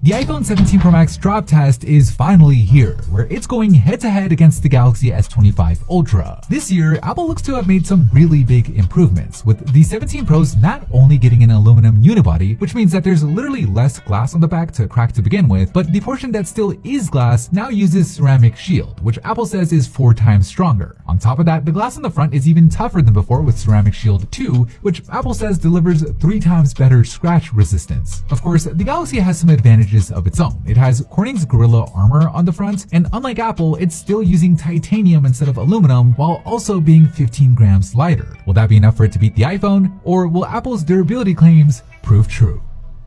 The iPhone 17 Pro Max drop test is finally here, where it's going head-to-head against the Galaxy S25 Ultra. This year, Apple looks to have made some really big improvements, with the 17 Pros not only getting an aluminum unibody, which means that there's literally less glass on the back to crack to begin with, but the portion that still is glass now uses ceramic shield, which Apple says is 4 times stronger. On top of that, the glass on the front is even tougher than before with Ceramic Shield 2, which Apple says delivers 3 times better scratch resistance. Of course, the Galaxy has some advantages of its own. It has Corning's Gorilla Armor on the front, and unlike Apple, it's still using titanium instead of aluminum, while also being 15 grams lighter. Will that be enough for it to beat the iPhone, or will Apple's durability claims prove true?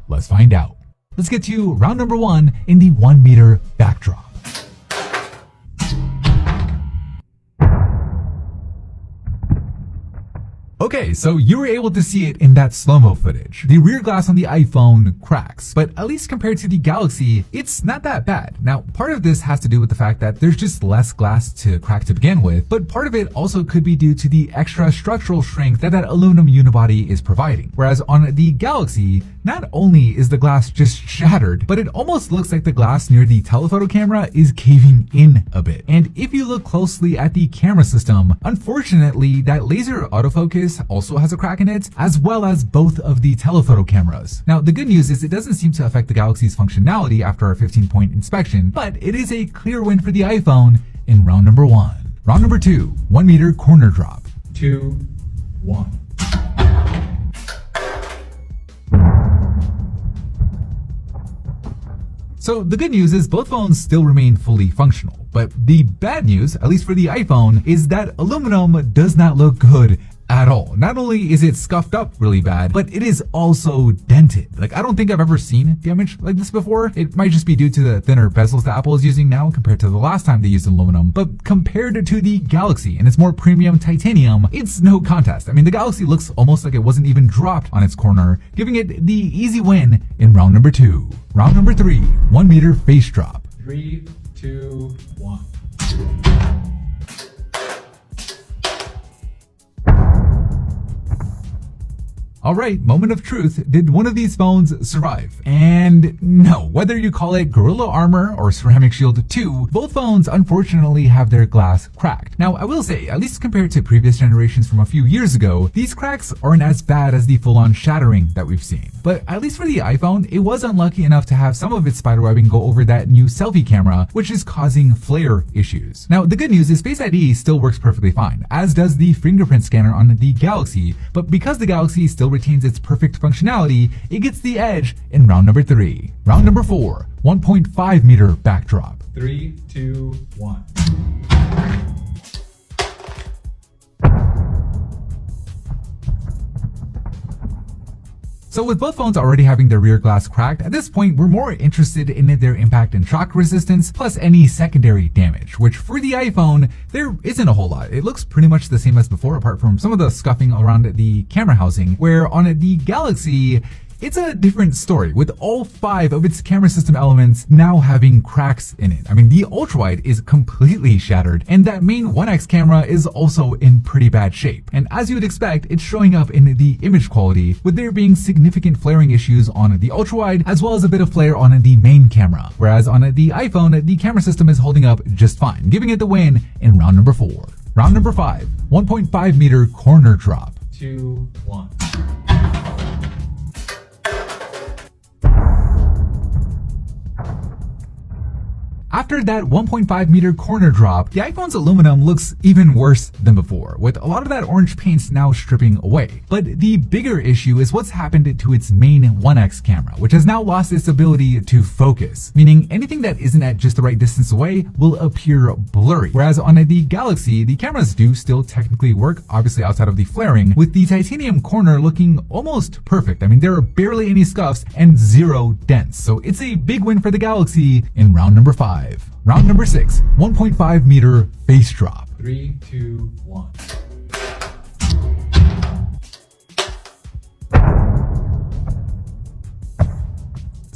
Let's find out. Let's get to round number 1 in the 1 meter backdrop. Okay, so you were able to see it in that slow-mo footage. The rear glass on the iPhone cracks, but at least compared to the Galaxy, it's not that bad. Now, part of this has to do with the fact that there's just less glass to crack to begin with, but part of it also could be due to the extra structural strength that aluminum unibody is providing. Whereas on the Galaxy, not only is the glass just shattered, but it almost looks like the glass near the telephoto camera is caving in a bit. And if you look closely at the camera system, unfortunately, that laser autofocus also has a crack in it, as well as both of the telephoto cameras. Now, the good news is it doesn't seem to affect the Galaxy's functionality after our 15-point inspection, but it is a clear win for the iPhone in round number 1. Round number 2, 1 meter corner drop. 2, 1. So the good news is both phones still remain fully functional, but the bad news, at least for the iPhone, is that aluminum does not look good at all. Not only is it scuffed up really bad, but it is also dented. Like, I don't think I've ever seen damage like this before. It might just be due to the thinner bezels that Apple is using now compared to the last time they used aluminum, but compared to the Galaxy and its more premium titanium, it's no contest. I mean, the Galaxy looks almost like it wasn't even dropped on its corner, giving it the easy win in round number 2. Round number 3, 1 meter face drop. 3, 2, 1. Alright, moment of truth. Did one of these phones survive? And no, whether you call it Gorilla Armor or Ceramic Shield 2, both phones unfortunately have their glass cracked. Now, I will say, at least compared to previous generations from a few years ago, these cracks aren't as bad as the full-on shattering that we've seen. But at least for the iPhone, it was unlucky enough to have some of its spiderwebbing go over that new selfie camera, which is causing flare issues. Now, the good news is Face ID still works perfectly fine, as does the fingerprint scanner on the Galaxy, but because the Galaxy still retains its perfect functionality, it gets the edge in round number 3. Round number 4, 1.5 meter backdrop. 3, 2, 1. So with both phones already having their rear glass cracked, at this point we're more interested in their impact and shock resistance, plus any secondary damage, which for the iPhone, there isn't a whole lot. It looks pretty much the same as before, apart from some of the scuffing around the camera housing, where on the Galaxy, it's a different story, with all 5 of its camera system elements now having cracks in it. I mean, the ultrawide is completely shattered, and that main 1x camera is also in pretty bad shape. And as you would expect, it's showing up in the image quality, with there being significant flaring issues on the ultrawide, as well as a bit of flare on the main camera. Whereas on the iPhone, the camera system is holding up just fine, giving it the win in round number 4. Round number 5, 1.5 meter corner drop. 2, 1. After that 1.5 meter corner drop, the iPhone's aluminum looks even worse than before, with a lot of that orange paint now stripping away. But the bigger issue is what's happened to its main 1x camera, which has now lost its ability to focus, meaning anything that isn't at just the right distance away will appear blurry. Whereas on the Galaxy, the cameras do still technically work, obviously outside of the flaring, with the titanium corner looking almost perfect. I mean, there are barely any scuffs and 0 dents, so it's a big win for the Galaxy in round number 5. Round number 6, 1.5 meter face drop. 3, 2, 1.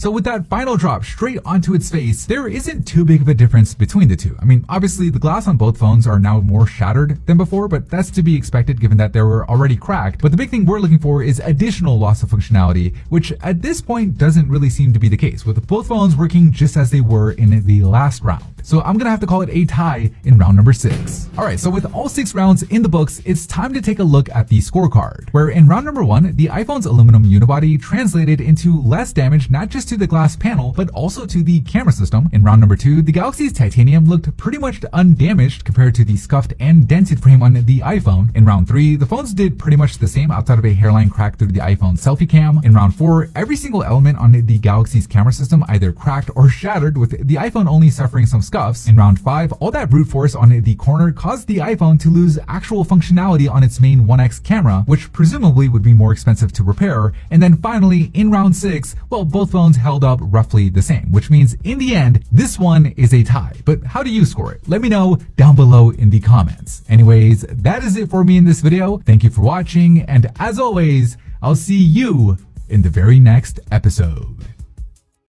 So with that final drop straight onto its face, there isn't too big of a difference between the two. I mean, obviously the glass on both phones are now more shattered than before, but that's to be expected given that they were already cracked. But the big thing we're looking for is additional loss of functionality, which at this point doesn't really seem to be the case, with both phones working just as they were in the last round. So I'm gonna have to call it a tie in round number 6. Alright, so with all 6 rounds in the books, it's time to take a look at the scorecard, where in round number 1, the iPhone's aluminum unibody translated into less damage not just to the glass panel, but also to the camera system. In round number 2, the Galaxy's titanium looked pretty much undamaged compared to the scuffed and dented frame on the iPhone. In round 3, the phones did pretty much the same outside of a hairline crack through the iPhone selfie cam. In round 4, every single element on the Galaxy's camera system either cracked or shattered, with the iPhone only suffering some scuffs. In round 5, all that brute force on the corner caused the iPhone to lose actual functionality on its main 1x camera, which presumably would be more expensive to repair. And then finally, in round 6, well, both phones held up roughly the same, which means in the end, this one is a tie. But how do you score it? Let me know down below in the comments. Anyways, that is it for me in this video. Thank you for watching, and as always, I'll see you in the very next episode.